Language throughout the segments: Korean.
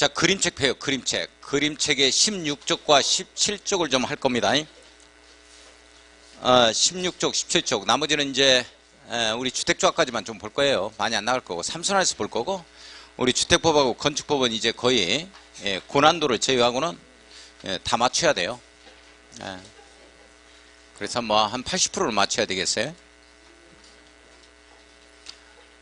자, 그림책 펴요. 그림책. 그림책의 16쪽과 17쪽을 좀 할 겁니다. 16쪽, 17쪽. 나머지는 이제 우리 주택조합까지만 좀 볼 거예요. 많이 안 나갈 거고 삼순환에서 볼 거고, 우리 주택법하고 건축법은 이제 거의 고난도를 제외하고는 다 맞춰야 돼요. 그래서 뭐 한 80%를 맞춰야 되겠어요.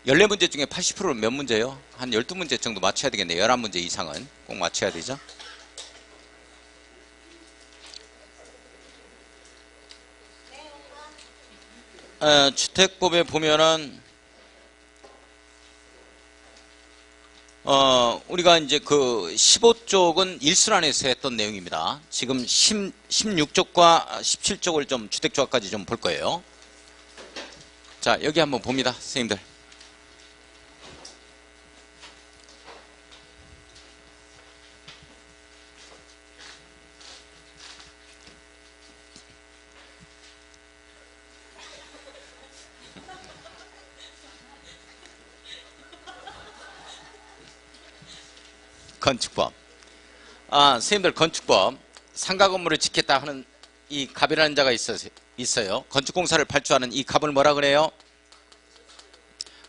14문제 중에 80%는 몇 문제요? 한 12문제 정도 맞춰야 되겠네요. 11문제 이상은 꼭 맞춰야 되죠. 주택법에 보면은 우리가 이제 그 15쪽은 일순환에서 했던 내용입니다. 지금 16쪽과 17쪽을 좀 주택조합까지 좀 볼 거예요. 자, 여기 한번 봅니다, 선생님들. 건축법. 선생님들, 건축법 상가 건물을 짓겠다 하는 이 갑이라는 자가 있어요. 건축공사를 발주하는 이 갑을 뭐라 그래요?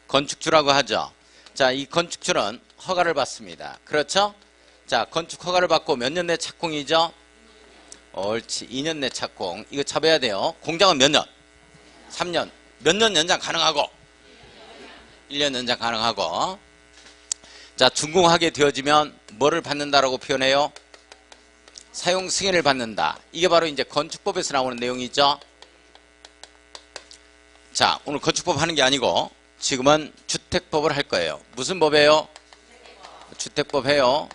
건축주라고 하죠. 자, 이 건축주는 허가를 받습니다. 그렇죠? 자, 건축 허가를 받고 몇 년 내 착공이죠? 옳지, 2년 내 착공. 이거 잡아야 돼요. 공장은 몇 년? 3년. 몇 년 연장 가능하고? 1년 연장 가능하고. 자, 준공하게 되어지면 뭐를 받는다라고 표현해요? 사용 승인을 받는다. 이게 바로 이제 건축법에서 나오는 내용이죠. 자, 오늘 건축법 하는 게 아니고 지금은 주택법을 할 거예요. 무슨 법이에요? 주택법 해요.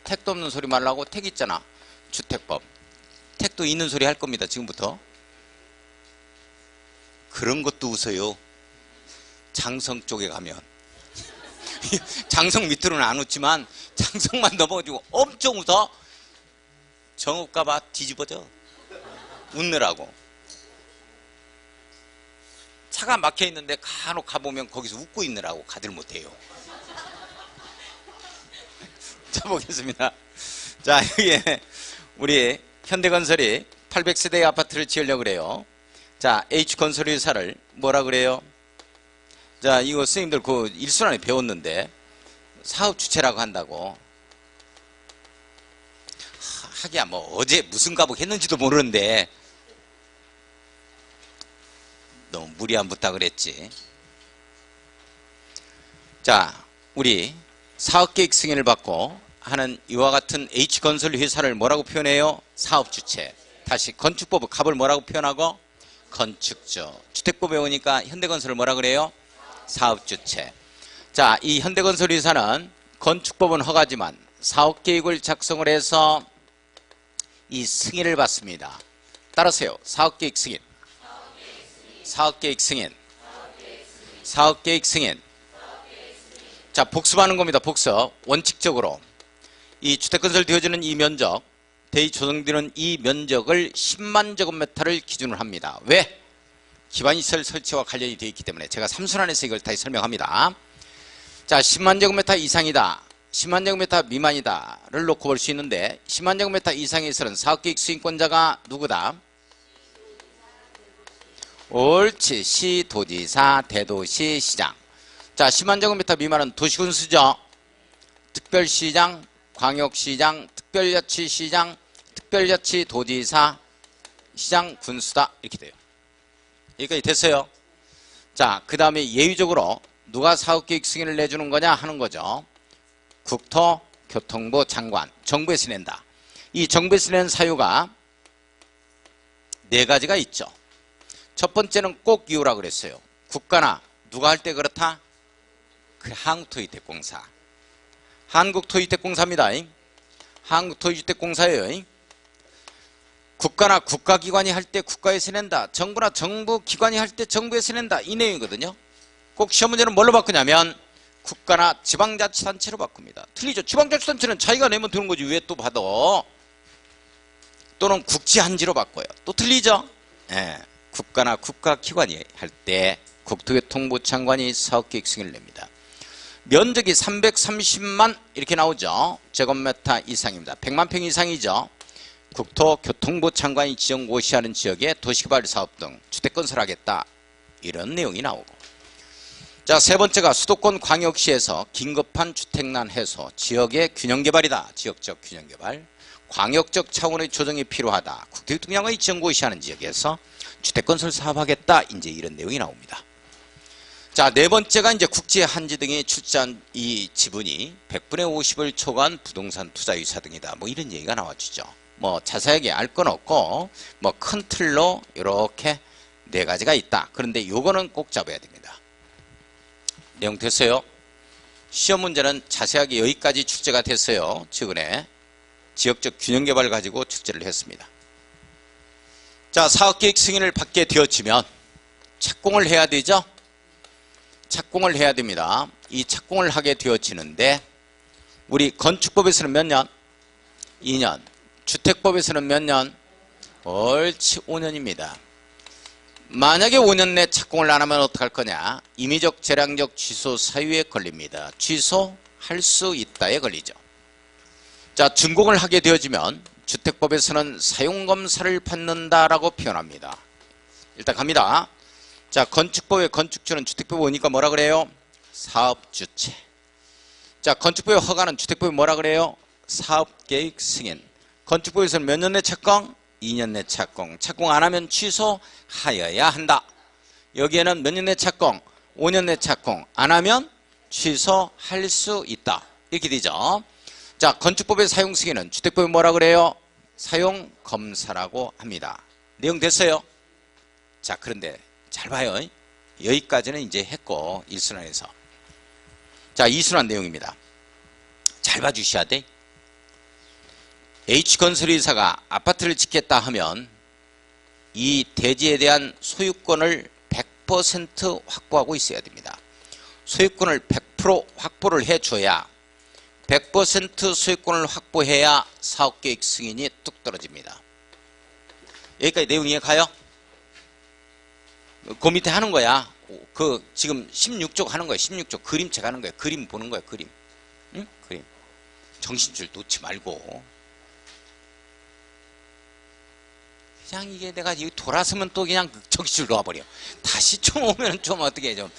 택도 없는 소리 말라고. 택 있잖아. 주택법. 택도 있는 소리 할 겁니다, 지금부터. 그런 것도 웃어요. 장성 쪽에 가면. 장성 밑으로는 안 웃지만 장성만 넘어가지고 엄청 웃어. 정읍 가봐 뒤집어져. 웃느라고. 차가 막혀 있는데 간혹 가보면 거기서 웃고 있느라고 가들 못해요. 자, 보겠습니다. 자, 여기에 우리 현대건설이 800세대의 아파트를 지으려고 그래요. 자, H건설회사를 뭐라 그래요? 자, 이거 선생님들 그 일순환에 배웠는데 사업주체라고 한다고. 하기야 뭐 어제 무슨 과목 했는지도 모르는데 너무 무리한 부탁을 했지. 자, 우리 사업계획 승인을 받고 하는 이와 같은 H건설 회사를 뭐라고 표현해요? 사업주체. 다시 건축법의 갑을 뭐라고 표현하고? 건축주. 주택법에 오니까 현대건설을 뭐라 그래요? 사업주체. 자, 이 현대건설 회사는 건축법은 허가지만 사업계획을 작성을 해서 이 승인을 받습니다. 따라서요. 사업계획 승인. 사업계획 승인. 사업계획 승인. 자, 복습하는 겁니다. 복습. 원칙적으로 이 주택건설 되어지는 이 면적, 대의 조성되는 이 면적을 10만 제곱미터를 기준으로 합니다. 왜? 기반시설 설치와 관련이 되어 있기 때문에 제가 삼순환에서 이걸 다시 설명합니다. 자, 10만 제곱미터 이상이다, 10만 제곱미터 미만이다를 놓고 볼 수 있는데 10만 제곱미터 이상에서는 사업계획 수행권자가 누구다? 옳지, 시, 도지사, 대도시, 시장. 자, 10만 제곱미터 미만은 도시군수죠. 특별시장, 광역시장, 특별자치시장, 특별자치, 도지사, 시장, 군수다. 이렇게 돼요. 여기까지 됐어요. 자, 그 다음에 예외적으로 누가 사업계획 승인을 내주는 거냐 하는 거죠. 국토교통부 장관, 정부에서 낸다. 이 정부에서 낸 사유가 4가지가 있죠. 첫 번째는 꼭 이유라 그랬어요. 국가나 누가 할 때 그렇다? 그 한국토지주택공사. 한국토지주택공사입니다. 한국토지주택공사예요. 국가나 국가기관이 할 때 국가에서 낸다. 정부나 정부기관이 할 때 정부에서 낸다. 이 내용이거든요. 꼭 시험 문제는 뭘로 바꾸냐면 국가나 지방자치단체로 바꿉니다. 틀리죠. 지방자치단체는 자기가 내면 되는 거지 왜 또 받아. 또는 국지한지로 바꿔요. 또 틀리죠. 예. 국가나 국가기관이 할 때 국토교통부 장관이 사업계획 승인을 냅니다. 면적이 330만 이렇게 나오죠. 제곱미터 이상입니다. 100만 평 이상이죠. 국토교통부 장관이 지정고시하는 지역에 도시개발 사업 등 주택 건설하겠다. 이런 내용이 나오고. 자, 세 번째가 수도권 광역시에서 긴급한 주택난 해소, 지역의 균형개발이다. 지역적 균형개발. 광역적 차원의 조정이 필요하다. 국토교통장관이 지정고시하는 지역에서 주택건설 사업하겠다. 이제 이런 내용이 나옵니다. 자, 네 번째가 이제 국제 한지 등이 출자한 이 지분이 100분의 50을 초과한 부동산 투자유사 등이다. 뭐 이런 얘기가 나와주죠. 뭐 자세하게 알 건 없고 뭐 큰 틀로 이렇게 네 가지가 있다. 그런데 요거는 꼭 잡아야 됩니다. 내용 됐어요? 시험 문제는 자세하게 여기까지 출제가 됐어요. 최근에 지역적 균형개발을 가지고 출제를 했습니다. 자, 사업계획 승인을 받게 되어지면 착공을 해야 되죠. 착공을 해야 됩니다. 이 착공을 하게 되어지는데 우리 건축법에서는 몇 년? 2년. 주택법에서는 몇 년? 옳지, 5년입니다. 만약에 5년 내 착공을 안 하면 어떡할 거냐? 임의적 재량적 취소 사유에 걸립니다. 취소할 수 있다에 걸리죠. 자, 준공을 하게 되어지면 주택법에서는 사용검사를 받는다라고 표현합니다. 일단 갑니다. 자, 건축법의 건축주는 주택법에 오니까 뭐라 그래요? 사업주체. 자, 건축법의 허가는 주택법에 뭐라 그래요? 사업계획 승인. 건축법에서는 몇 년 내 착공? 2년 내 착공. 착공 안 하면 취소하여야 한다. 여기에는 몇 년 내 착공? 5년 내 착공. 안 하면 취소할 수 있다. 이렇게 되죠. 자, 건축법의 사용 승인은 주택법에 뭐라 그래요? 사용 검사라고 합니다. 내용 됐어요? 자, 그런데 잘 봐요. 여기까지는 이제 했고 1순환에서. 자, 2순환 내용입니다. 잘 봐주셔야 돼. H건설회사가 아파트를 짓겠다 하면 이 대지에 대한 소유권을 100% 확보하고 있어야 됩니다. 소유권을 100% 확보를 해줘야 100% 소유권을 확보해야 사업계획 승인이 뚝 떨어집니다. 여기까지 내용 이해 가요? 그 밑에 하는 거야. 그 지금 16쪽 하는 거야. 16쪽 그림책 하는 거야. 그림 보는 거야. 그림. 응? 그림. 정신줄 놓지 말고. 그냥 이게 내가 여기 돌아서면 또 그냥 정신줄 놓아버려. 다시 좀 오면 좀 어떻게 좀.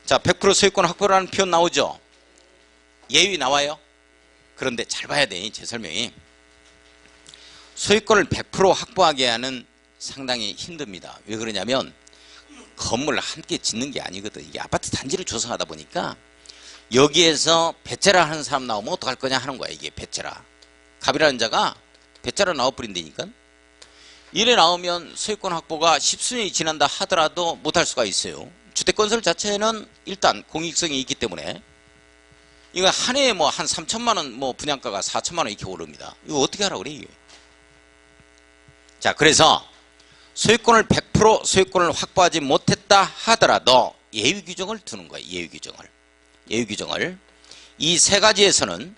자, 100% 소유권 확보라는 표현 나오죠? 예외 나와요? 그런데 잘 봐야 돼. 제 설명이. 소유권을 100% 확보하게 하는 상당히 힘듭니다. 왜 그러냐면 건물을 함께 짓는 게 아니거든. 이게 아파트 단지를 조성하다 보니까 여기에서 배째라 하는 사람 나오면 어떡할 거냐 하는 거야. 이게 배째라. 갑이라는 자가 배째라 나와버린다니까. 이래 나오면 소유권 확보가 10수년이 지난다 하더라도 못할 수가 있어요. 주택건설 자체는 일단 공익성이 있기 때문에 이거 한 해에 뭐 한 3천만 원 뭐 분양가가 4천만 원 이렇게 오릅니다. 이거 어떻게 하라고 그래 이게. 자, 그래서 소유권을 100% 소유권을 확보하지 못했다 하더라도 예외 규정을 두는 거예요. 예외 규정을. 예외 규정을. 이 세 가지에서는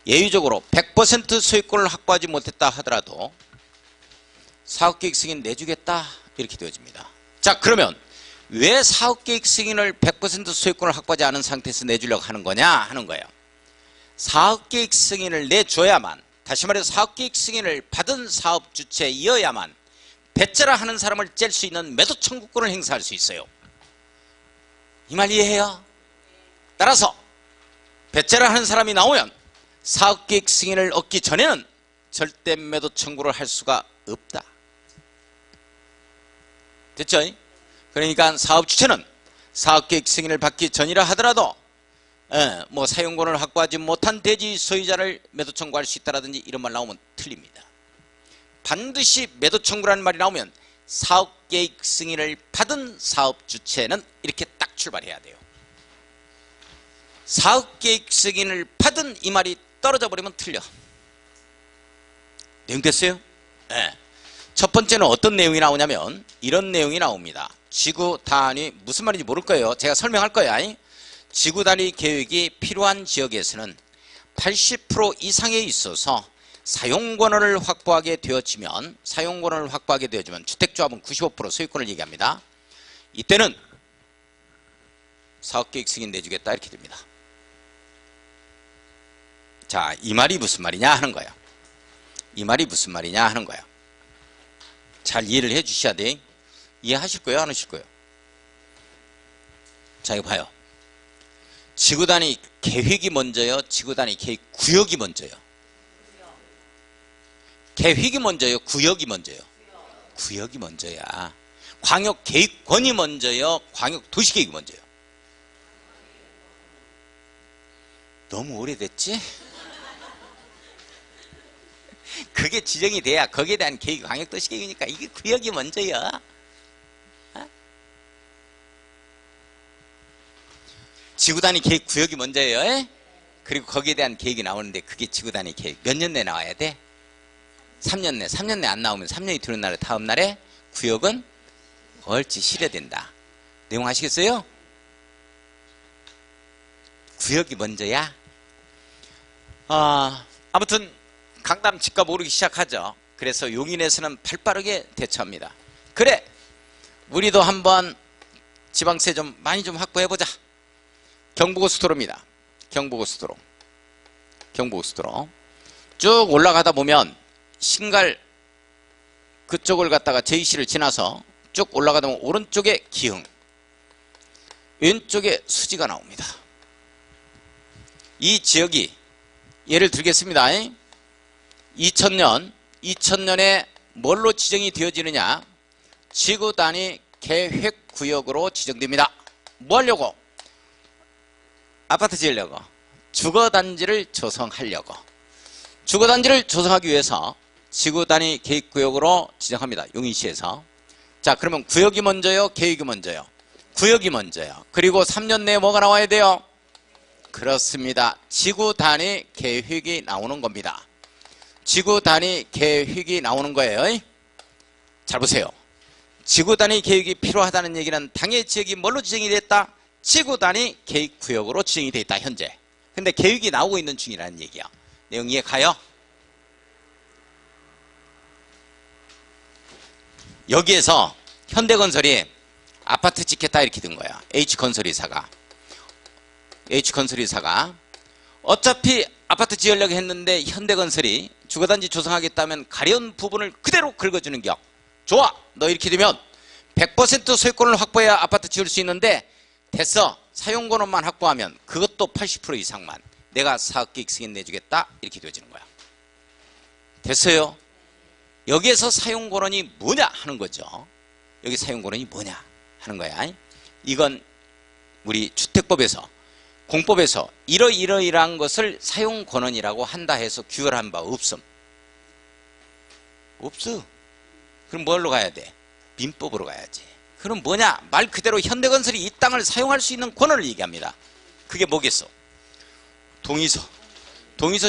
예외적으로 100% 소유권을 확보하지 못했다 하더라도 사업계획 승인 내주겠다 이렇게 되어집니다. 자, 그러면 왜 사업계획 승인을 100% 소유권을 확보하지 않은 상태에서 내주려고 하는 거냐 하는 거예요. 사업계획 승인을 내줘야만, 다시 말해서 사업계획 승인을 받은 사업주체이어야만 배째라 하는 사람을 뗄 수 있는 매도 청구권을 행사할 수 있어요. 이 말 이해해요? 따라서 배째라 하는 사람이 나오면 사업계획 승인을 얻기 전에는 절대 매도 청구를 할 수가 없다. 됐죠? 그러니까 사업주체는 사업계획 승인을 받기 전이라 하더라도 뭐 사용권을 확보하지 못한 대지 소유자를 매도 청구할 수 있다라든지 이런 말 나오면 틀립니다. 반드시 매도 청구라는 말이 나오면 사업계획 승인을 받은 사업주체는 이렇게 딱 출발해야 돼요. 사업계획 승인을 받은 이 말이 떨어져 버리면 틀려. 내용 됐어요? 네. 첫 번째는 어떤 내용이 나오냐면 이런 내용이 나옵니다. 지구 단위, 무슨 말인지 모를 거예요. 제가 설명할 거야. 지구 단위 계획이 필요한 지역에서는 80% 이상에 있어서 사용권을 확보하게 되어지면 주택조합은 95% 소유권을 얘기합니다. 이때는 사업계획 승인 내주겠다 이렇게 됩니다. 자, 이 말이 무슨 말이냐 하는 거예요. 이 말이 무슨 말이냐 하는 거예요. 잘 이해를 해 주셔야 돼. 이해하실 거예요, 안 하실 거예요? 자, 이거 봐요. 지구단위 계획이 먼저요, 지구단위 계획 구역이 먼저요? 계획이 먼저요, 구역이 먼저요? 구역이 먼저야. 광역계획권이 먼저요, 광역도시계획이 먼저요? 너무 오래됐지? 그게 지정이 돼야 거기에 대한 계획이 광역도시계획이니까 이게 구역이 먼저요. 어? 지구단위 계획 구역이 먼저예요. 에? 그리고 거기에 대한 계획이 나오는데 그게 지구단위 계획 몇 년 내에 나와야 돼? 3년 내. 3년 내 안 나오면 3년이 되는 날에 다음 날에 구역은 얼지 실효된다. 내용 아시겠어요? 구역이 먼저야. 아무튼 강남 집값 오르기 시작하죠. 그래서 용인에서는 발빠르게 대처합니다. 그래, 우리도 한번 지방세 좀 많이 좀 확보해보자. 경부고속도로입니다. 경부고속도로 쭉 올라가다 보면 신갈 그쪽을 갖다가 제이시를 지나서 쭉 올라가다 보면 오른쪽에 기흥, 왼쪽에 수지가 나옵니다. 이 지역이 예를 들겠습니다. 2000년에 뭘로 지정이 되어지느냐? 지구단위 계획구역으로 지정됩니다. 뭐 하려고? 아파트 지으려고, 주거단지를 조성하려고. 주거단지를 조성하기 위해서 지구단위 계획구역으로 지정합니다. 용인시에서. 자, 그러면 구역이 먼저요, 계획이 먼저요? 구역이 먼저요. 그리고 3년 내에 뭐가 나와야 돼요? 그렇습니다. 지구단위 계획이 나오는 겁니다. 지구단위 계획이 나오는 거예요. 잘 보세요. 지구단위 계획이 필요하다는 얘기는 당해 지역이 뭘로 지정이 됐다? 지구단위 계획구역으로 지정이 되어 있다, 현재. 근데 계획이 나오고 있는 중이라는 얘기야. 내용 이해 가요? 여기에서 현대건설이 아파트 짓겠다 이렇게 된 거야. H건설이사가 어차피 아파트 지으려고 했는데 현대건설이 주거단지 조성하겠다면 가려운 부분을 그대로 긁어주는 격. 좋아, 너 이렇게 되면 100% 소유권을 확보해야 아파트 지을 수 있는데 됐어, 사용권만 확보하면 그것도 80% 이상만 내가 사업계획 승인 내주겠다 이렇게 되어지는 거야. 됐어요? 여기에서 사용권이 뭐냐 하는 거죠. 여기 사용권이 뭐냐 하는 거야. 이건 우리 주택법에서, 공법에서 이러이러이러한 것을 사용권이라고 한다 해서 규율한 바 없음. 없어. 그럼 뭘로 가야 돼? 민법으로 가야지. 그럼 뭐냐? 말 그대로 현대건설이 이 땅을 사용할 수 있는 권한을 얘기합니다. 그게 뭐겠어? 동의서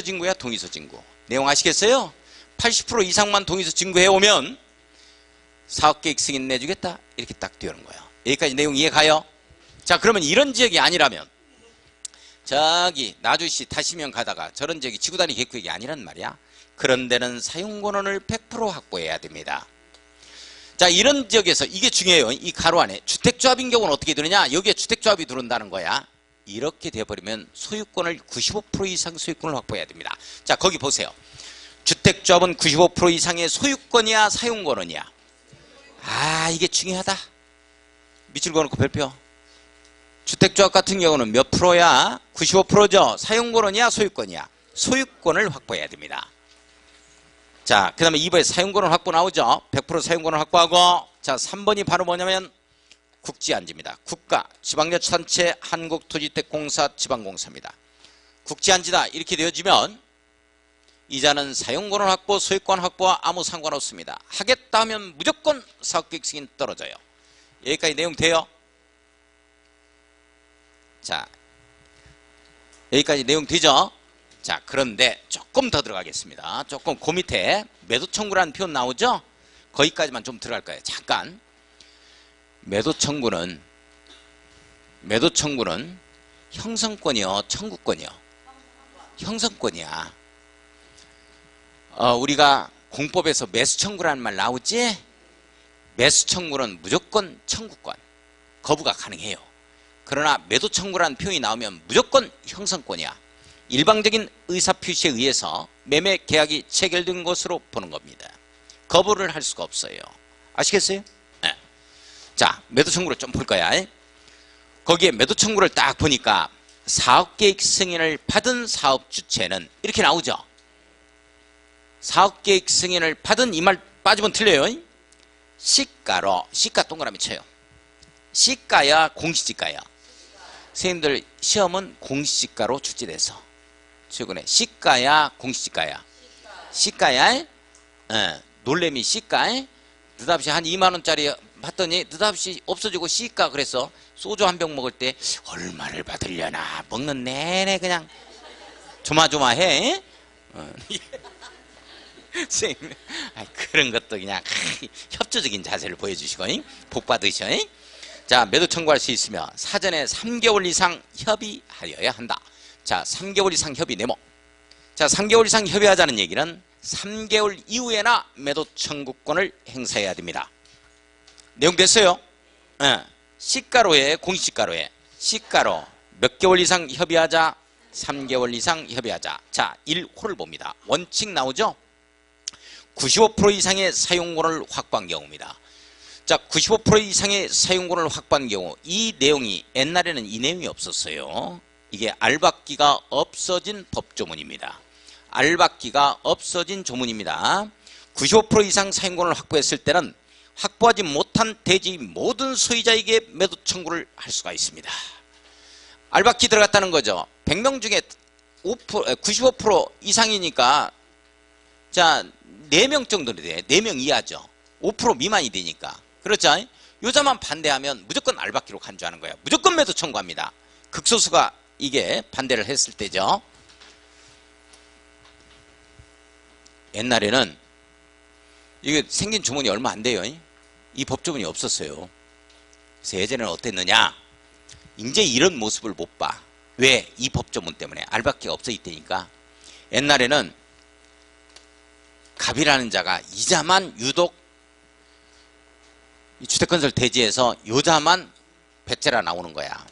진구야, 동의서 진구. 내용 아시겠어요? 80% 이상만 동의서 진구해 오면 사업계획 승인 내주겠다 이렇게 딱 되는 거예요. 여기까지 내용 이해 가요? 자, 그러면 이런 지역이 아니라면 저기 나주시 다시면 가다가 저런 지역이 지구단위 계획구역이 아니란 말이야. 그런 데는 사용권을 100% 확보해야 됩니다. 자, 이런 지역에서 이게 중요해요. 이 가로 안에 주택조합인 경우는 어떻게 되느냐? 여기에 주택조합이 들어온다는 거야. 이렇게 돼버리면 소유권을 95% 이상 소유권을 확보해야 됩니다. 자, 거기 보세요. 주택조합은 95% 이상의 소유권이야, 사용권이야? 이게 중요하다. 밑줄 그어놓고 별표. 주택조합 같은 경우는 몇 프로야? 95%죠. 사용권이야, 소유권이야? 소유권을 확보해야 됩니다. 자, 그 다음에 2번에 사용권을 확보 나오죠. 100% 사용권을 확보하고, 자, 3번이 바로 뭐냐면 국지안지입니다. 국가, 지방자치단체, 한국토지택공사, 지방공사입니다. 국지안지다 이렇게 되어지면 이자는 사용권을 확보, 소유권 확보와 아무 상관없습니다. 하겠다 하면 무조건 사업계획 승인 떨어져요. 여기까지 내용 돼요? 자, 여기까지 내용 되죠? 자, 그런데 조금 더 들어가겠습니다. 조금 그 밑에 매도 청구라는 표현 나오죠? 거기까지만 좀 들어갈 거예요. 잠깐. 매도 청구는 형성권이요, 청구권이요? 형성권이야. 우리가 공법에서 매수 청구라는 말 나오지? 매수 청구는 무조건 청구권. 거부가 가능해요. 그러나 매도 청구라는 표현이 나오면 무조건 형성권이야. 일방적인 의사표시에 의해서 매매 계약이 체결된 것으로 보는 겁니다. 거부를 할 수가 없어요. 아시겠어요? 네. 자, 매도 청구를 좀 볼 거야. 거기에 매도 청구를 딱 보니까 사업계획 승인을 받은 사업 주체는 이렇게 나오죠. 사업계획 승인을 받은, 이 말 빠지면 틀려요. 시가로, 시가 동그라미 쳐요. 시가야 공시지가야. 선생님들 시험은 공시지가로 출제돼서 최근에 시가야 공시지가야. 시가야. 놀래미 시가. 느닷없이 한 2만원짜리 봤더니 느닷없이 없어지고 시가. 그래서 소주 한 병 먹을 때 얼마를 받으려나 먹는 내내 그냥 조마조마해. 선생님, 그런 것도 그냥 협조적인 자세를 보여주시고 복 받으셔. 자, 매도 청구할 수 있으며 사전에 3개월 이상 협의하여야 한다. 자, 3개월 이상 협의 내목. 자, 3개월 이상 협의하자는 얘기는 3개월 이후에나 매도 청구권을 행사해야 됩니다. 내용 됐어요? 시가로에 공시지가로에 시가로 몇 개월 이상 협의하자? 3개월 이상 협의하자. 자, 1호를 봅니다. 원칙 나오죠? 95% 이상의 사용권을 확보한 경우입니다. 자, 95% 이상의 사용권을 확보한 경우, 이 내용이 옛날에는 이 내용이 없었어요. 이게 알박기가 없어진 법조문입니다. 알박기가 없어진 조문입니다. 95% 이상 사용권을 확보했을 때는 확보하지 못한 대지 모든 소유자에게 매도 청구를 할 수가 있습니다. 알박기 들어갔다는 거죠. 100명 중에 95% 이상이니까 자, 4명 정도는 돼. 4명 이하죠. 5% 미만이 되니까. 그렇죠? 여자만 반대하면 무조건 알박기로 간주하는 거예요. 무조건 매도 청구합니다. 극소수가 이게 반대를 했을 때죠. 옛날에는 이게 생긴 조문이 얼마 안 돼요. 이 법조문이 없었어요. 그래서 예전에는 어땠느냐? 이제 이런 모습을 못 봐. 왜? 이 법조문 때문에. 알박기가 없어 있다니까. 옛날에는 갑이라는 자가 이자만 유독 주택건설 대지에서 여자만 배째라 나오는 거야.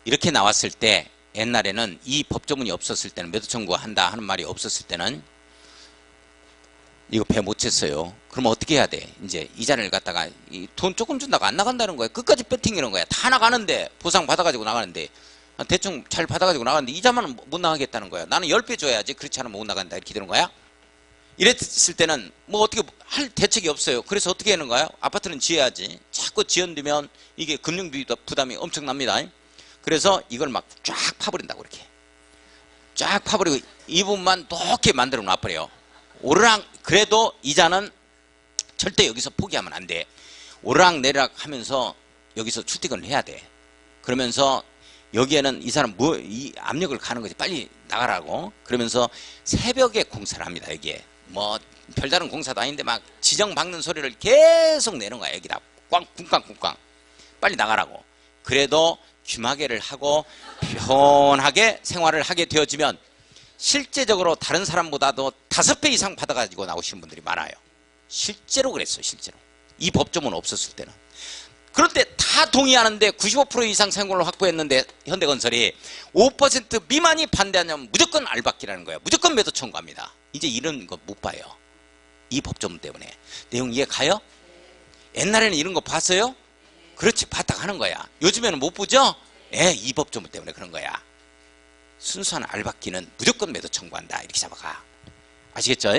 이렇게 나왔을 때 옛날에는 이 법조문이 없었을 때는, 매도 청구한다 하는 말이 없었을 때는 이거 배 못 쳤어요. 그러면 어떻게 해야 돼? 이제 이자를 갖다가 돈 조금 준다고 안 나간다는 거야. 끝까지 뺏기는 거야. 다 나가는데, 보상 받아가지고 나가는데, 대충 잘 받아가지고 나가는데 이자만 못 나가겠다는 거야. 나는 10배 줘야지. 그렇지 않으면 못 나간다. 이렇게 되는 거야. 이랬을 때는 뭐 어떻게 할 대책이 없어요. 그래서 어떻게 하는 거야? 아파트는 지어야지. 자꾸 지어두면 이게 금융비 부담이 엄청납니다. 그래서 이걸 막 쫙 파버린다고. 이렇게 쫙 파버리고 이 부분만 높게 만들어 놔버려요. 오르락. 그래도 이자는 절대 여기서 포기하면 안 돼. 오르락 내리락 하면서 여기서 출퇴근을 해야 돼. 그러면서 여기에는 이 사람 이 압력을 가는 거지. 빨리 나가라고. 그러면서 새벽에 공사를 합니다. 여기에 뭐 별다른 공사도 아닌데 막 지정 박는 소리를 계속 내는 거야. 여기다 꽝 빨리 나가라고. 그래도 귀마개를 하고 편하게 생활을 하게 되어지면 실제적으로 다른 사람보다도 5배 이상 받아가지고 나오시는 분들이 많아요. 실제로 그랬어요. 실제로. 이 법조문 없었을 때는. 그런데 다 동의하는데 95% 이상 사용권을 확보했는데 현대건설이 5% 미만이 반대하면 무조건 알박기라는 거예요. 무조건 매도 청구합니다. 이제 이런 거 못 봐요. 이 법조문 때문에. 내용 이해 가요? 옛날에는 이런 거 봤어요? 그렇지, 봤다고 하는 거야. 요즘에는 못 보죠? 네, 이 법조문 때문에 그런 거야. 순수한 알박기는 무조건 매도 청구한다. 이렇게 잡아가. 아시겠죠?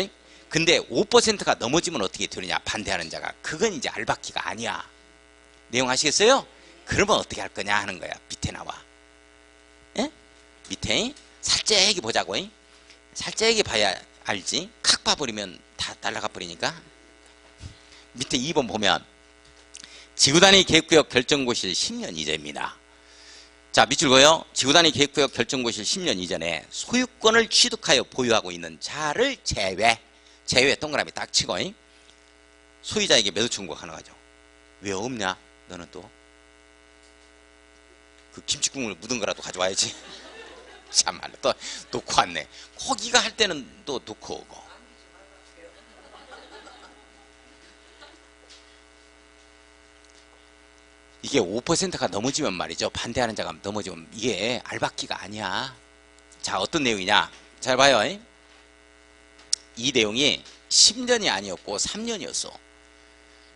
근데 5%가 넘어지면 어떻게 되느냐? 반대하는 자가. 그건 이제 알박기가 아니야. 내용 아시겠어요? 그러면 어떻게 할 거냐 하는 거야. 밑에 나와. 예? 밑에 살짝이 보자고. 살짝이 봐야 알지. 칵 봐버리면 다 날아가 버리니까. 밑에 2번 보면 지구단위 계획구역 결정고실 10년 이전입니다. 자, 밑줄 그어요. 지구단위 계획구역 결정고실 10년 이전에 소유권을 취득하여 보유하고 있는 자를 제외 동그라미 딱 치고 소유자에게 매도 청구 가능하죠. 왜 없냐? 너는 또 그 김치국물 묻은 거라도 가져와야지. 참말로 또 놓고 왔네. 고기가 할 때는 또 놓고 오고. 이게 5%가 넘어지면 말이죠. 반대하는 자가 넘어지면 이게 알박기가 아니야. 자, 어떤 내용이냐. 잘 봐요. 이 내용이 10년이 아니었고 3년이었어.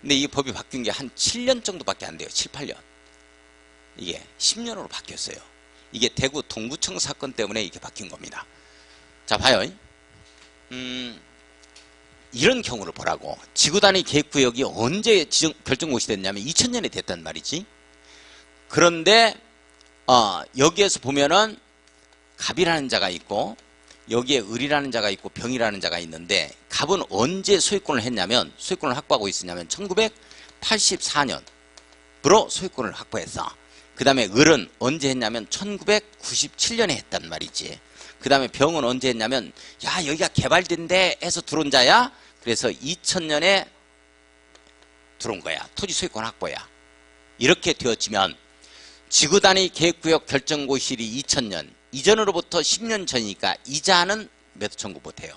근데 이 법이 바뀐 게 한 7년 정도밖에 안 돼요. 7, 8년. 이게 10년으로 바뀌었어요. 이게 대구 동구청 사건 때문에 이렇게 바뀐 겁니다. 자, 봐요. 이런 경우를 보라고. 지구단위 계획구역이 언제 결정고시 됐냐면 2000년에 됐단 말이지. 그런데 여기에서 보면은 갑이라는 자가 있고 여기에 을이라는 자가 있고 병이라는 자가 있는데 갑은 언제 소유권을 했냐면 소유권을 확보하고 있었냐면 1984년으로 소유권을 확보했어. 그 다음에 을은 언제 했냐면 1997년에 했단 말이지. 그 다음에 병은 언제 했냐면 야 여기가 개발된대 해서 들어온 자야. 그래서 2000년에 들어온 거야. 토지 소유권 확보야. 이렇게 되어지면 지구단위 계획구역 결정고시일이 2000년 이전으로부터 10년 전이니까 이자는 매도 청구 못해요.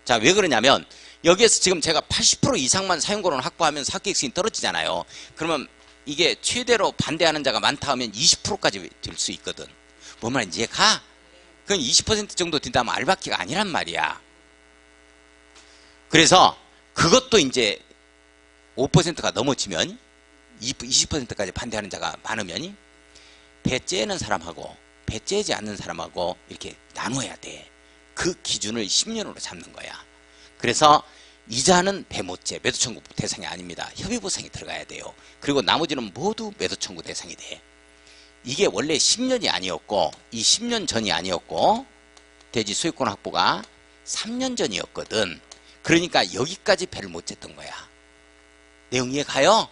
자, 왜 그러냐면 여기에서 지금 제가 80% 이상만 사용권을 확보하면 사업계획수익이 떨어지잖아요. 그러면 이게 최대로 반대하는 자가 많다 하면 20%까지 될 수 있거든. 뭔 말인지 이해가? 그건 20% 정도 된다면 알박기가 아니란 말이야. 그래서 그것도 이제 5%가 넘어지면 20%까지 반대하는 자가 많으면 배째는 사람하고 배째지 않는 사람하고 이렇게 나눠야 돼. 그 기준을 10년으로 잡는 거야. 그래서 이자는 배모죄, 매도청구 대상이 아닙니다. 협의보상이 들어가야 돼요. 그리고 나머지는 모두 매도청구 대상이 돼. 이게 원래 10년이 아니었고 이 10년 전이 아니었고 대지 소유권 확보가 3년 전이었거든. 그러니까 여기까지 배를 못 쟀던 거야. 내용 이해가요?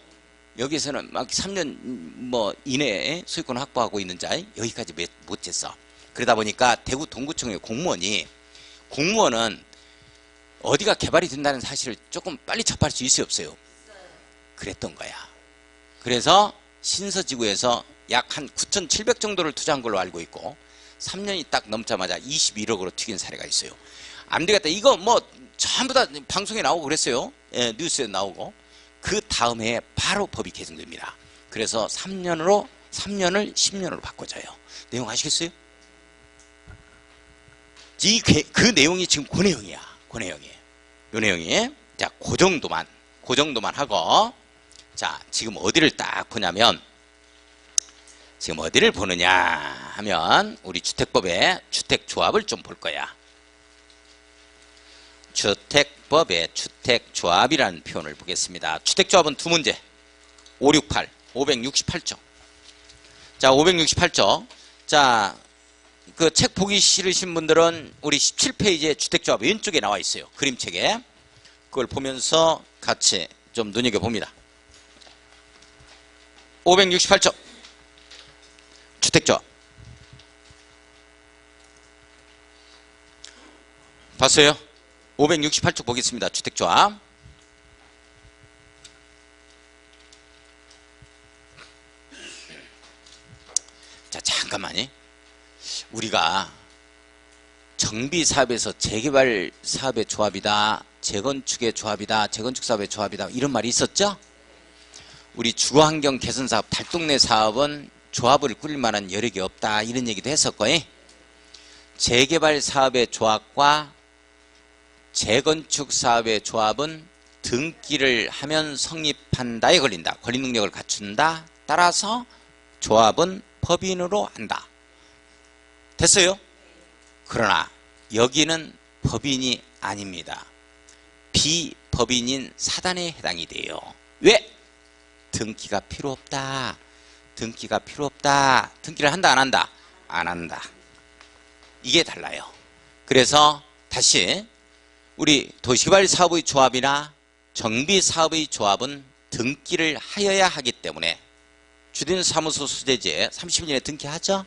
여기서는 막 3년 뭐 이내에 소유권 확보하고 있는 자 여기까지 못 쟀어. 그러다 보니까 대구 동구청의 공무원은 어디가 개발이 된다는 사실을 조금 빨리 접할 수 있어요 없어요? 그랬던 거야. 그래서 신서지구에서 약 한 9,700 정도를 투자한 걸로 알고 있고 3년이 딱 넘자마자 21억으로 튀긴 사례가 있어요. 안 되겠다. 이거 뭐 전부 다 방송에 나오고 그랬어요. 예, 뉴스에 나오고. 그 다음 해에 바로 법이 개정됩니다. 그래서 3년을 10년으로 바꿔줘요. 내용 아시겠어요? 그 내용이 지금 그 내용이야. 그 내용이. 요 내용이. 자, 그 정도만 하고. 자, 지금 어디를 딱 보냐면, 지금 어디를 보느냐 하면, 우리 주택법의 주택조합을 좀 볼 거야. 주택법의 주택조합이라는 표현을 보겠습니다. 주택조합은 두 문제. 568, 568조. 자, 568조. 자, 그 책 보기 싫으신 분들은 우리 17페이지에 주택조합 왼쪽에 나와 있어요. 그림책에. 그걸 보면서 같이 좀 눈여겨봅니다. 568조. 주택조합. 봤어요? 568조 보겠습니다. 주택조합. 자, 잠깐만요. 우리가 정비사업에서 재개발 사업의 조합이다, 재건축의 조합이다, 재건축 사업의 조합이다 이런 말이 있었죠? 우리 주거환경 개선사업, 달동네 사업은 조합을 꾸릴 만한 여력이 없다 이런 얘기도 했었고, 재개발 사업의 조합과 재건축 사업의 조합은 등기를 하면 성립한다에 걸린다. 권리 능력을 갖춘다. 따라서 조합은 법인으로 한다. 됐어요? 그러나 여기는 법인이 아닙니다. 비법인인 사단에 해당이 돼요. 왜? 등기가 필요 없다. 등기가 필요 없다. 등기를 한다 안 한다? 안 한다. 이게 달라요. 그래서 다시 우리 도시개발 사업의 조합이나 정비사업의 조합은 등기를 하여야 하기 때문에 주민사무소 수재지에 30년에 등기하죠?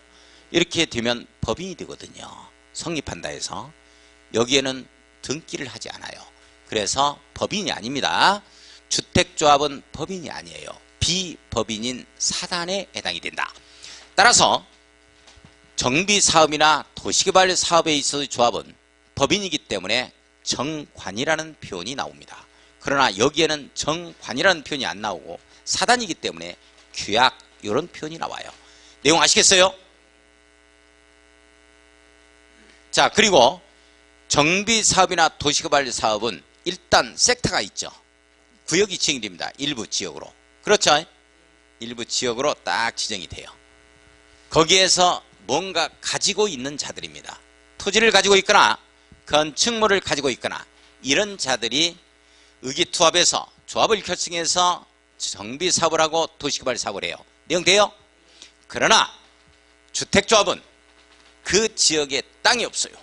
이렇게 되면 법인이 되거든요. 성립한다 해서. 여기에는 등기를 하지 않아요. 그래서 법인이 아닙니다. 주택조합은 법인이 아니에요. 비법인인 사단에 해당이 된다. 따라서 정비사업이나 도시개발 사업에 있어서의 조합은 법인이기 때문에 정관이라는 표현이 나옵니다. 그러나 여기에는 정관이라는 표현이 안 나오고 사단이기 때문에 규약 이런 표현이 나와요. 내용 아시겠어요? 자, 그리고 정비사업이나 도시개발 사업은 일단 섹터가 있죠. 구역이 지정이 됩니다. 일부 지역으로. 그렇죠? 일부 지역으로 딱 지정이 돼요. 거기에서 뭔가 가지고 있는 자들입니다. 토지를 가지고 있거나 건축물을 가지고 있거나 이런 자들이 의기투합해서 조합을 결성해서 정비사업을 하고 도시개발 사업을 해요. 내용 돼요? 그러나 주택조합은 그 지역에 땅이 없어요.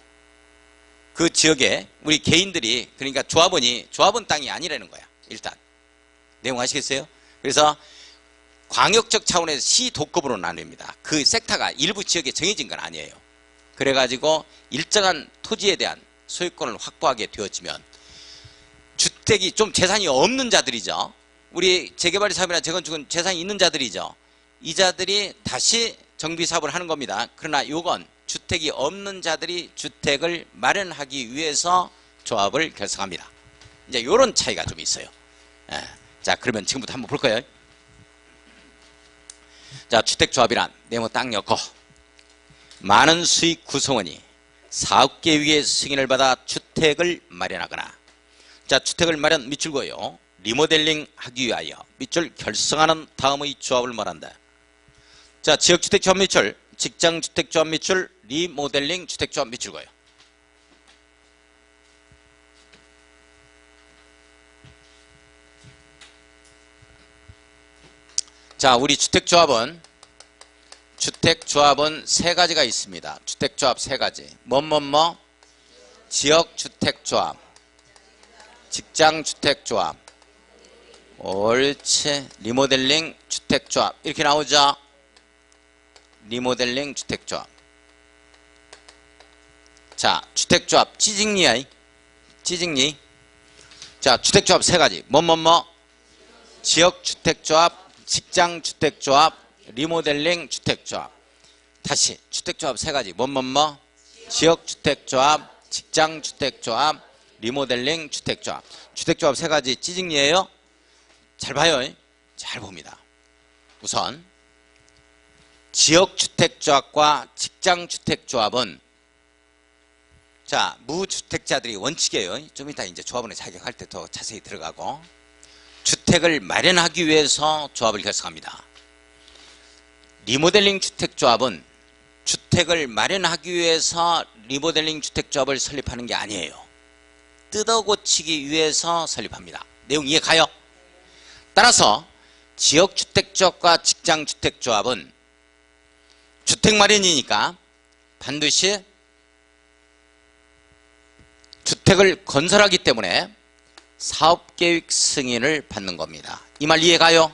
그 지역에 우리 개인들이, 그러니까 조합은 땅이 아니라는 거야. 일단 내용 아시겠어요? 그래서 광역적 차원에서 시도급으로 나뉩니다. 그 섹터가 일부 지역에 정해진 건 아니에요. 그래가지고 일정한 토지에 대한 소유권을 확보하게 되어지면 주택이 좀 재산이 없는 자들이죠. 우리 재개발 사업이나 재건축은 재산이 있는 자들이죠. 이 자들이 다시 정비사업을 하는 겁니다. 그러나 요건 주택이 없는 자들이 주택을 마련하기 위해서 조합을 결성합니다. 이제 요런 차이가 좀 있어요. 자, 그러면 지금부터 한번 볼 거예요. 자, 주택조합이란 네모 딱 넣고 많은 수익 구성원이 사업계획의 승인을 받아 주택을 마련하거나, 자, 주택을 마련 밑줄고요. 리모델링 하기 위하여 밑줄 결성하는 다음의 조합을 말한다. 자, 지역주택조합 밑줄, 직장주택조합 밑줄, 리모델링 주택조합 밑줄고요. 자, 우리 주택조합은 세 가지가 있습니다. 주택조합 세 가지. 지역주택조합, 직장주택조합, 옳지, 리모델링 주택조합. 이렇게 나오죠. 리모델링 주택조합. 자, 주택조합 찌직리야. 찌직리. 자, 주택조합 세 가지. 지역주택조합, 직장주택조합, 리모델링 주택조합. 다시 주택조합 세 가지. 지역주택조합, 직장주택조합, 리모델링 주택조합. 주택조합 세 가지 찌직리예요. 잘 봐요. 잘 봅니다. 우선 지역주택조합과 직장주택조합은, 자, 무주택자들이 원칙이에요. 좀 이따 이제 조합원에 자격할 때 더 자세히 들어가고, 주택을 마련하기 위해서 조합을 결성합니다. 리모델링 주택조합은 주택을 마련하기 위해서 리모델링 주택조합을 설립하는 게 아니에요. 뜯어고치기 위해서 설립합니다. 내용 이해 가요? 따라서 지역주택조합과 직장주택조합은 주택 마련이니까 반드시 주택을 건설하기 때문에 사업계획 승인을 받는 겁니다. 이 말 이해 가요?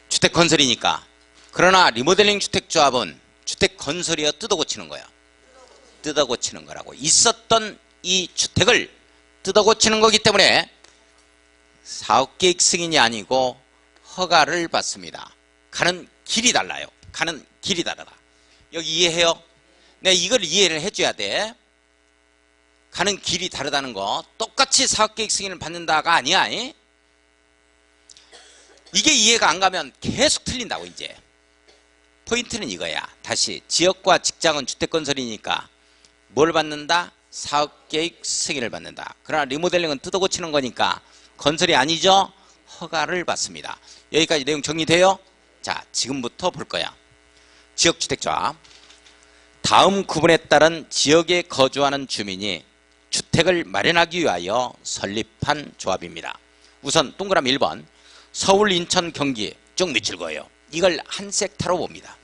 주택 건설이니까. 그러나 리모델링 주택조합은 주택 건설이여 뜯어고치는 거야. 뜯어고치는 거라고. 있었던 이 주택을 뜯어고치는 거기 때문에 사업계획 승인이 아니고 허가를 받습니다. 가는 길이 달라요. 가는 길이 다르다. 여기 이해해요? 내가 이걸 이해를 해줘야 돼. 가는 길이 다르다는 거. 똑같이 사업계획 승인을 받는다가 아니야. 이게 이해가 안 가면 계속 틀린다고. 이제 포인트는 이거야. 다시, 지역과 직장은 주택건설이니까 뭘 받는다? 사업계획 승인을 받는다. 그러나 리모델링은 뜯어고치는 거니까 건설이 아니죠? 허가를 받습니다. 여기까지 내용 정리돼요? 자, 지금부터 볼 거야. 지역주택조합. 다음 구분에 따른 지역에 거주하는 주민이 주택을 마련하기 위하여 설립한 조합입니다. 우선 동그라미 1번. 서울, 인천, 경기 쭉 밑줄 거예요. 이걸 한 섹터로 봅니다.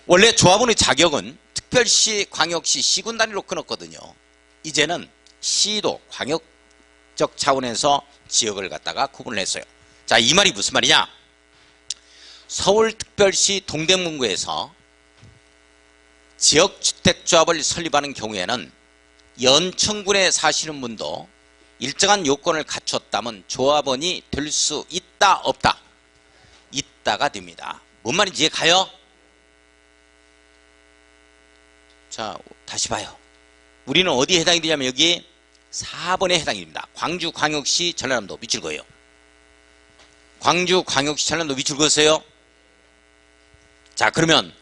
원래 조합원의 자격은 특별시, 광역시, 시군 단위로 끊었거든요. 이제는 시도, 광역적 차원에서 지역을 갖다가 구분을 했어요. 자, 이 말이 무슨 말이냐? 서울특별시 동대문구에서 지역주택조합을 설립하는 경우에는 연천군에 사시는 분도 일정한 요건을 갖췄다면 조합원이 될 수 있다, 없다? 있다가 됩니다. 뭔 말인지 이해 가요? 자, 다시 봐요. 우리는 어디에 해당이 되냐면 여기 4번에 해당이 됩니다. 광주광역시 전라남도 밑줄 거예요. 광주광역시찰은 밑줄 그었어요. 자, 그러면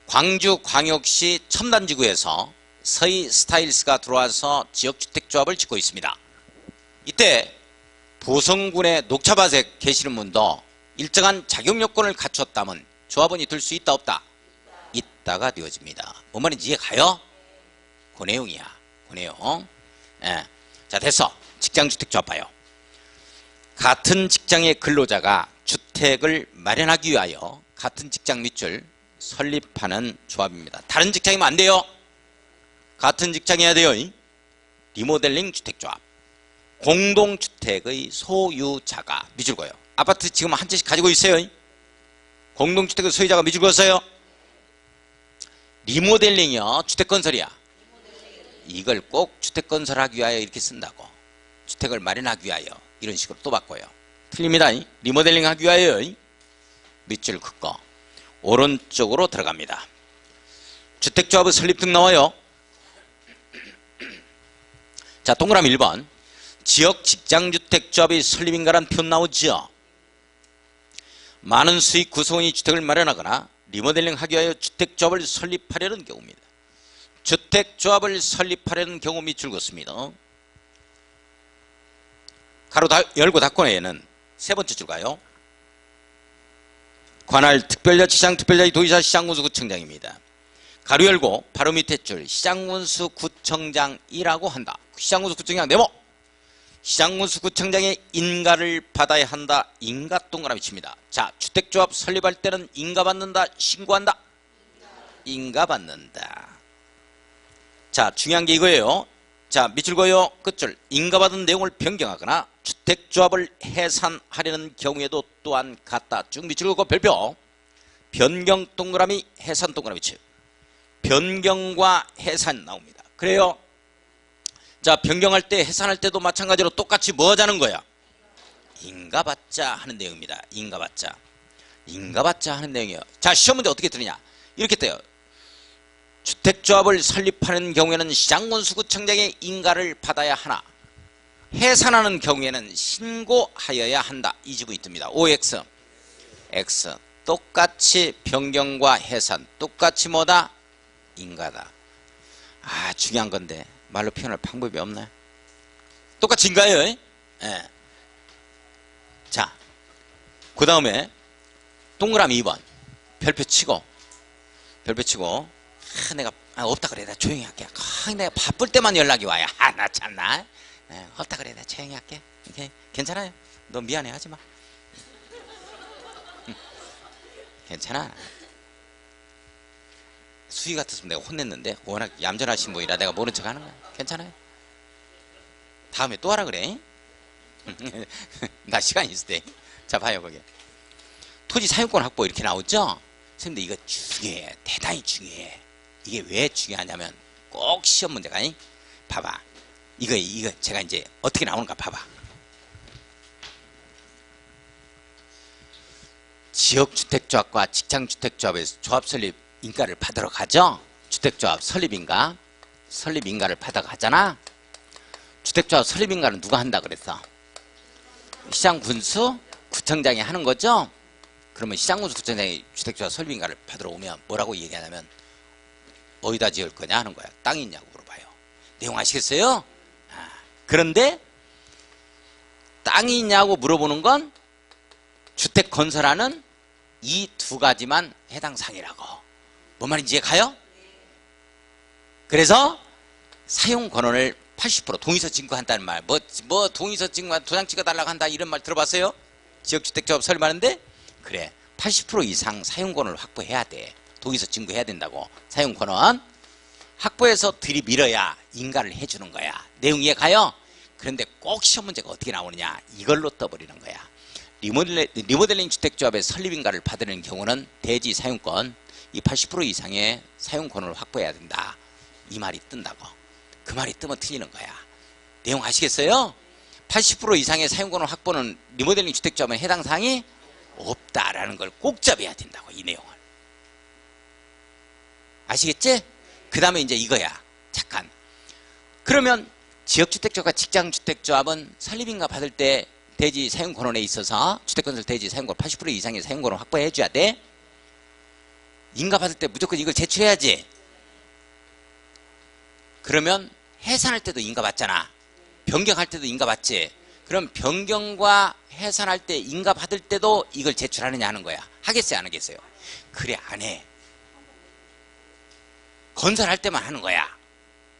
광주광역시 첨단지구에서 서희 스타일스가 들어와서 지역주택조합을 짓고 있습니다. 이때 보성군의 녹차밭에 계시는 분도 일정한 자격요건을 갖췄다면 조합원이 될 수 있다 없다? 있다가 되어집니다. 뭔 말인지 이해가요? 그 내용이야. 그 내용. 예. 자, 됐어. 직장주택조합 봐요. 같은 직장의 근로자가 주택을 마련하기 위하여 같은 직장 밑줄 설립하는 조합입니다. 다른 직장이면 안 돼요. 같은 직장이어야 돼요. 리모델링 주택조합. 공동주택의 소유자가 밑줄 그어요. 아파트 지금 한 채씩 가지고 있어요. 공동주택의 소유자가 밑줄 그었어요. 리모델링이요, 주택건설이야. 이걸 꼭 주택건설하기 위하여 이렇게 쓴다고. 주택을 마련하기 위하여 이런 식으로 또 바꿔요. 틀립니다. 리모델링 하기 위하여 밑줄 긋고 오른쪽으로 들어갑니다. 주택조합의 설립 등 나와요. 자, 동그라미 1번. 지역 직장주택조합의 설립인가라는 표현 나오죠. 많은 수익 구성원이 주택을 마련하거나 리모델링 하기 위하여 주택조합을 설립하려는 경우입니다. 주택조합을 설립하려는 경우 밑줄 긋습니다. 가로 열고 닫고는 얘는 세 번째 줄 가요. 관할 특별자치장 특별자치 도지사 시장군수 구청장입니다. 가로 열고 바로 밑에 줄 시장군수 구청장이라고 한다. 시장군수 구청장 네모. 시장군수 구청장의 인가를 받아야 한다. 인가 동그라미 칩니다. 자, 주택조합 설립할 때는 인가 받는다, 신고한다? 인가 받는다. 자, 중요한 게 이거예요. 자, 밑줄 그어요. 끝줄. 인가받은 내용을 변경하거나 주택조합을 해산하려는 경우에도 또한 같다. 쭉 밑줄 그고 별표. 변경 동그라미, 해산 동그라미 치. 변경과 해산 나옵니다. 그래요. 자, 변경할 때, 해산할 때도 마찬가지로 똑같이 뭐 하자는 거야? 인가받자 하는 내용입니다. 인가받자. 인가받자 하는 내용이에요. 자, 시험 문제 어떻게 뜨느냐? 이렇게 떠요. 주택조합을 설립하는 경우에는 시장군수구청장의 인가를 받아야 하나, 해산하는 경우에는 신고하여야 한다. 이 지문이 뜹니다. OX, X. 똑같이 변경과 해산, 똑같이 뭐다? 인가다. 아, 중요한 건데 말로 표현할 방법이 없네. 똑같이 인가예요. 예. 자, 그 다음에 동그라미 2번 별표 치고 내가 없다 그래. 나 조용히 할게. 내가 바쁠 때만 연락이 와요. 나 참나. 없다 그래. 나 조용히 할게. 오케이. 괜찮아요. 너 미안해 하지 마. 괜찮아. 수희 같았으면 내가 혼냈는데 워낙 얌전하신 분이라 내가 모른 척 하는 거야. 괜찮아요. 다음에 또 하라 그래. 나 시간 있을 때. 자, 봐요 거기. 토지 사용권 확보 이렇게 나오죠. 선생님들 이거 중요해. 대단히 중요해. 이게 왜 중요하냐면 꼭 시험 문제가 봐봐. 이거 제가 이제 어떻게 나오는가 봐봐. 지역주택조합과 직장주택조합에서 조합 설립 인가를 받으러 가죠. 주택조합 설립인가? 설립인가를 받아 가잖아. 주택조합 설립인가는 누가 한다 그랬어? 시장군수 구청장이 하는 거죠. 그러면 시장군수 구청장이 주택조합 설립인가를 받으러 오면 뭐라고 얘기하냐면 어디다 지을 거냐 하는 거야. 땅이 있냐고 물어봐요. 내용 아시겠어요? 그런데 땅이 있냐고 물어보는 건 주택 건설하는 이 두 가지만 해당 사항이라고. 뭔 말인지 이해가요? 그래서 사용 권한을 80% 동의서 증거한다는 말. 뭐 동의서 증거 도장 찍어달라고 한다 이런 말 들어봤어요? 지역주택조합 설립하는데 그래 80% 이상 사용 권한을 확보해야 돼. 동의서 증거해야 된다고. 사용 권한 확보해서 들이밀어야 인가를 해주는 거야. 내용 이해가요? 그런데 꼭 시험 문제가 어떻게 나오느냐 이걸로 떠버리는 거야. 리모델링 주택조합의 설립인가를 받는 경우는 대지 사용권 이 80% 이상의 사용권을 확보해야 된다. 이 말이 뜬다고. 그 말이 뜨면 틀리는 거야. 내용 아시겠어요? 80% 이상의 사용권을 확보는 리모델링 주택조합은 해당 사항이 없다라는 걸 꼭 잡아야 된다고. 이 내용을. 아시겠지? 그 다음에 이제 이거야. 잠깐. 그러면 지역주택조합과 직장주택조합은 설립인가 받을 때 대지 사용권에 있어서 주택건설 대지 사용권 80% 이상의 사용권을 확보해 줘야 돼. 인가 받을 때 무조건 이걸 제출해야지. 그러면 해산할 때도 인가 받잖아. 변경할 때도 인가 받지. 그럼 변경과 해산할 때 인가 받을 때도 이걸 제출하느냐 하는 거야. 하겠어요, 안 하겠어요? 그래, 안 해. 건설할 때만 하는 거야.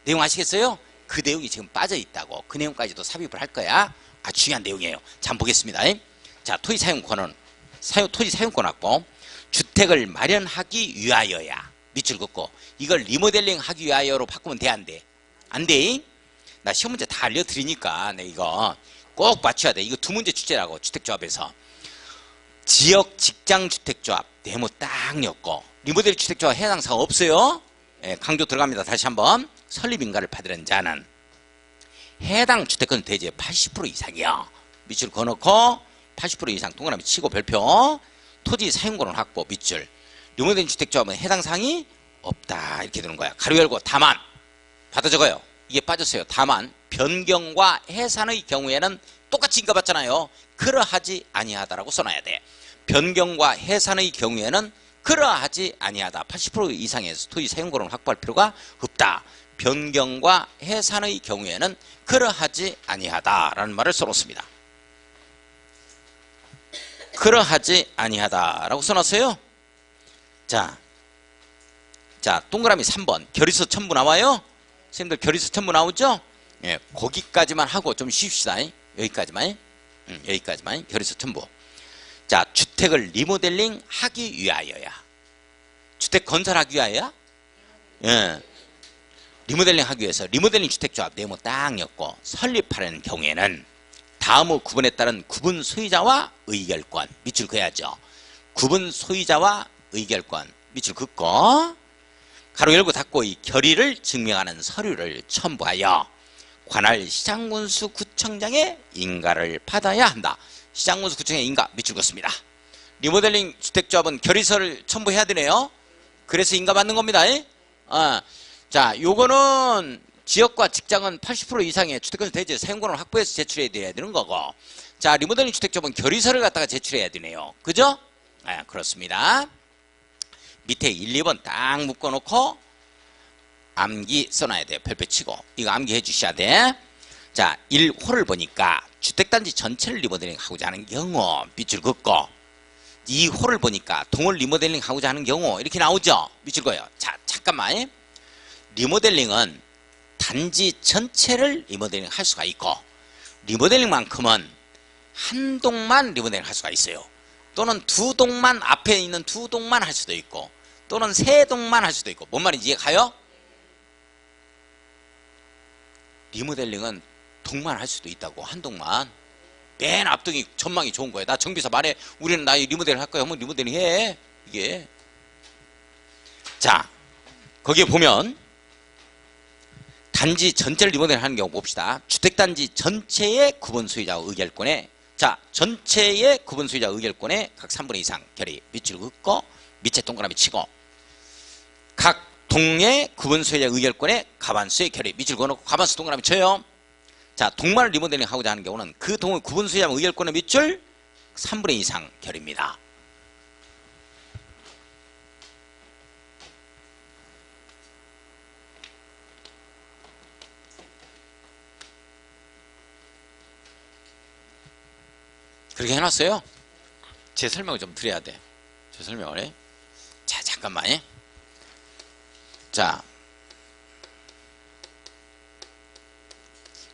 내용 아시겠어요? 그 내용이 지금 빠져 있다고. 그 내용까지도 삽입을 할 거야. 아주 중요한 내용이에요. 자, 한번 보겠습니다. 자, 토지 사용권은 토지 사용권 확보. 주택을 마련하기 위하여야. 밑줄 긋고 이걸 리모델링 하기 위하여로 바꾸면 돼, 안 돼? 안 돼? 나 시험 문제 다 알려드리니까 내 이거 꼭 맞춰야 돼. 이거 두 문제 출제라고. 주택조합에서 지역 직장주택조합 네모 딱 엮고 리모델 주택조합 해당 사항 없어요. 예, 강조 들어갑니다. 다시 한번. 설립인가를 받으는 자는 해당 주택권 대지의 80% 이상이요. 밑줄 그어놓고 80% 이상 동그라미 치고 별표. 토지 사용권은 확보 밑줄. 리모델링 주택조합은 해당 사항이 없다. 이렇게 되는 거야. 가로 열고 다만 받아 적어요. 이게 빠졌어요. 다만 변경과 해산의 경우에는 똑같이 인가 받잖아요. 그러하지 아니하다라고 써놔야 돼. 변경과 해산의 경우에는 그러하지 아니하다. 80% 이상의 토지 사용권을 확보할 필요가 없다. 변경과 해산의 경우에는 그러하지 아니하다라는 말을 써놓습니다. 그러하지 아니하다라고 써놨어요. 자, 동그라미 3번 결의서 첨부 나와요. 선생님들 결의서 첨부 나오죠? 예, 거기까지만 하고 좀 쉽시다. 여기까지만. 여기까지만 결의서 첨부. 자, 주택을 리모델링 하기 위하여야. 주택 건설하기 위하여? 예. 리모델링 하기 위해서 리모델링 주택조합 네모 딱 엮고 설립하려는 경우에는 다음의 구분에 따른 구분 소유자와 의결권 밑줄 그어야죠. 구분 소유자와 의결권 밑줄 긋고 가로 열고 닫고 이 결의를 증명하는 서류를 첨부하여 관할 시장군수 구청장의 인가를 받아야 한다. 시장군수 구청의 인가 밑줄 긋습니다. 리모델링 주택조합은 결의서를 첨부해야 되네요. 그래서 인가 받는 겁니다. 자, 요거는 지역과 직장은 80% 이상의 주택건설 대지 사용권을 확보해서 제출해야 되는 거고, 자, 리모델링 주택조합은 결의서를 갖다가 제출해야 되네요. 그죠? 그렇습니다. 밑에 1, 2번 딱 묶어놓고 암기 써놔야 돼요. 별표 치고. 이거 암기해 주셔야 돼. 자, 1호를 보니까 주택단지 전체를 리모델링 하고자 하는 경우 밑줄 긋고 2호를 보니까 동을 리모델링 하고자 하는 경우 이렇게 나오죠. 밑줄 그어요. 자, 잠깐만. 리모델링은 단지 전체를 리모델링 할 수가 있고 리모델링만큼은 한 동만 리모델링 할 수가 있어요. 또는 두 동만 앞에 있는 두 동만 할 수도 있고 또는 세 동만 할 수도 있고 뭔 말인지 이해가요? 리모델링은 동만 할 수도 있다고. 한 동만. 맨 앞동이 전망이 좋은 거예요. 나 정비사 말해. 우리는 나 리모델링 할 거야. 하면 리모델링 해. 이게. 자, 거기에 보면 단지 전체를 리모델링 하는 경우 봅시다. 주택단지 전체의 구분 소유자 의결권에 자, 전체의 구분 소유자 의결권에 각 3분의 2 이상 결의 밑줄 긋고 밑에 동그라미 치고 각 동의 구분 소유자 의결권에 과반수의 결의 밑줄 그어놓고 과반수 동그라미 쳐요. 자, 동만을 리모델링 하고자 하는 경우는 그 동의 구분 소유자 의결권의 밑줄 3분의 2 이상 결의입니다. 그렇게 해놨어요. 제 설명을 좀 드려야 돼. 제 설명을 해. 자, 잠깐만. 자,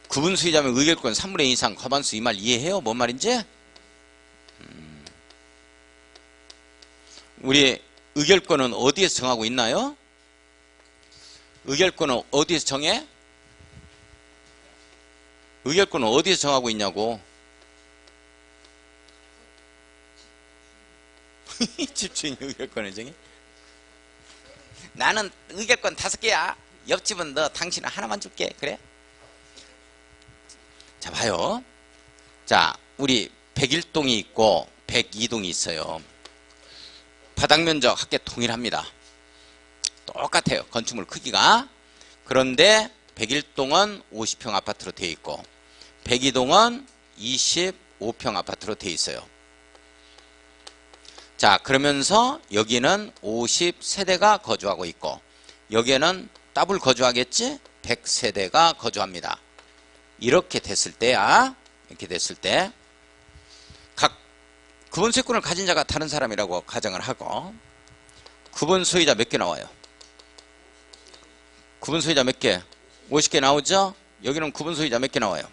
구분 수의자면 의결권 3분의 2 이상 과반수 이 말 이해해요? 뭔 말인지? 우리 의결권은 어디에서 정하고 있나요? 의결권은 어디에서 정해? 의결권은 어디에서 정하고 있냐고. 집주인 의결권을 정해? 나는 의결권 5개야. 옆집은 너 당신은 하나만 줄게. 그래? 자, 봐요. 자, 우리 101동이 있고 102동이 있어요. 바닥 면적 합계 동일합니다. 똑같아요. 건축물 크기가. 그런데 101동은 50평 아파트로 되어 있고 102동은 25 5평 아파트로 돼 있어요. 자, 그러면서 여기는 50세대가 거주하고 있고 여기에는 더블 거주하겠지? 100세대가 거주합니다. 이렇게 됐을 때야, 이렇게 됐을 때 각 구분 소유권을 가진 자가 다른 사람이라고 가정을 하고 구분 소유자 몇 개 나와요? 구분 소유자 몇 개? 50개 나오죠? 여기는 구분 소유자 몇 개 나와요?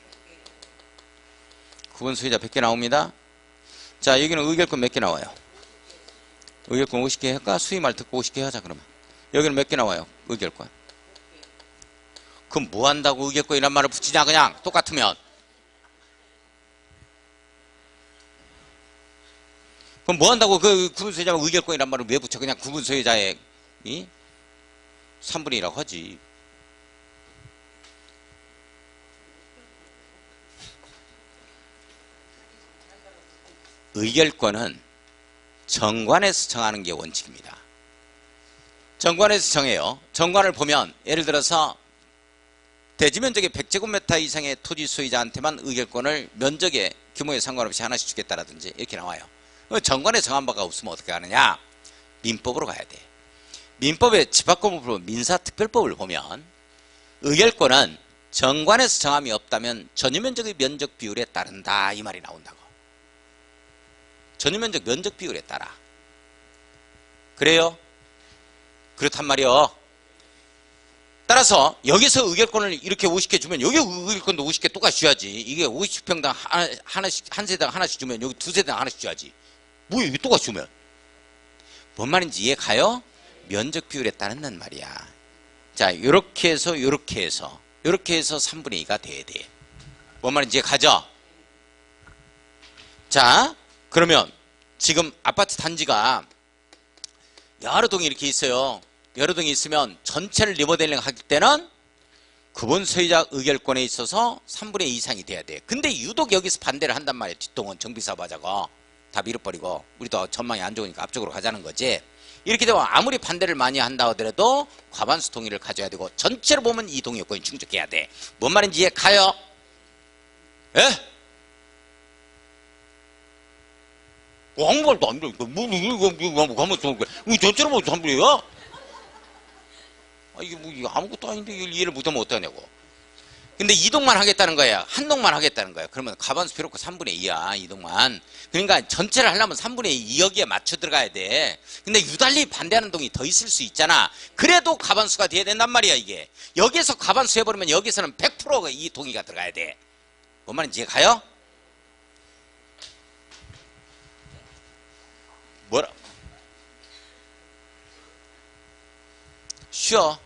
구분 소유자 100개 나옵니다. 자, 여기는 의결권 몇 개 나와요? 의결권 50개 할까? 수위 말 듣고 50개 하자 그러면. 여기는 몇 개 나와요? 의결권. 그럼 뭐 한다고 의결권이란 말을 붙이냐 그냥 똑같으면. 그럼 뭐 한다고 그 구분소유자가 의결권이란 말을 왜 붙여? 그냥 구분소유자의 3분의 1이라고 하지. 의결권은 정관에서 정하는 게 원칙입니다. 정관에서 정해요. 정관을 보면 예를 들어서 대지면적의 100제곱미터 이상의 토지 소유자한테만 의결권을 면적의 규모에 상관없이 하나씩 주겠다라든지 이렇게 나와요. 정관에 정한 바가 없으면 어떻게 하느냐? 민법으로 가야 돼. 민법의 집합법으로 민사특별법을 보면 의결권은 정관에서 정함이 없다면 전유면적의 면적 비율에 따른다 이 말이 나온다고. 전유면적 면적 비율에 따라. 그래요? 그렇단 말이요. 따라서 여기서 의결권을 이렇게 50개 주면 여기 의결권도 50개 똑같이 줘야지. 이게 50평당 하나씩, 한 세당 하나씩 주면 여기 두 세당 하나씩 줘야지. 뭐야 이게 똑같이 주면. 뭔 말인지 이해 가요? 면적 비율에 따른단 말이야. 자, 이렇게 해서 3분의 2가 돼야 돼. 뭔 말인지 이해 가죠? 자, 그러면 지금 아파트 단지가 여러 동이 이렇게 있어요. 여러 동이 있으면 전체를 리모델링 할 때는 구분 소유자 의결권에 있어서 3분의 2 이상이 돼야 돼. 근데 유독 여기서 반대를 한단 말이에요. 뒷동은 정비사업 하자고 다 밀어버리고 우리도 전망이 안 좋으니까 앞쪽으로 가자는 거지. 이렇게 되면 아무리 반대를 많이 한다 하더라도 과반수 동의를 가져야 되고 전체로 보면 이 동의 요건이 충족해야 돼. 뭔 말인지 이해 가요? 예? 아무 말도 안 돼. 이거 전체로 보면 3분의 2야? 이게 뭐 아무것도 아닌데 이걸 이해를 못하면 어떠냐고. 근데 이동만 하겠다는 거야. 한 동만 하겠다는 거야. 그러면 가반수 필요 없고 3분의 2야 이동만. 그러니까 전체를 하려면 3분의 2 여기에 맞춰 들어가야 돼. 근데 유달리 반대하는 동이 더 있을 수 있잖아. 그래도 가반수가 돼야 된단 말이야 이게. 여기서 가반수 해버리면 여기서는 100%가 이 동의가 들어가야 돼. 뭔 말인지 이해 가요? 뭐라? 쉬어.